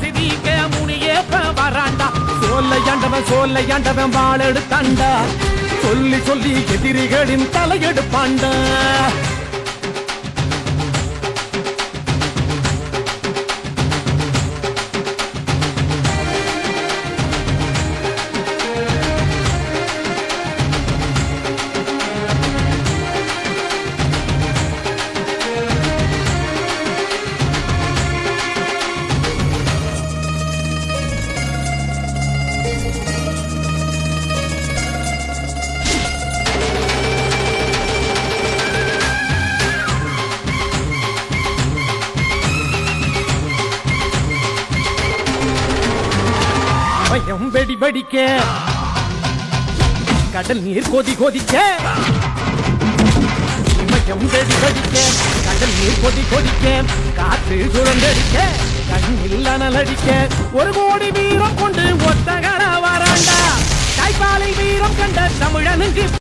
சிதிக்க முனியேப்ப வராண்டா சோல்லையாண்டவன் வாழ எடுத்தாண்டா சொல்லி சொல்லி எதிரிகளின் தலையெடுப்பாண்டா பயம் வெடி வெடிக்க கடல் நீர் கொதிக்க பயம் வெடி வெடிக்க கடல் நீர் கொதிக்க காற்று சுழந்தடிக்க கண்ணில் அனலடிக்க 1 கோடி வீரம் கொண்டு ஒத்தகர வராண்டா தாய்ப்பாலை வீரம் கண்ட தமிழனுக்கு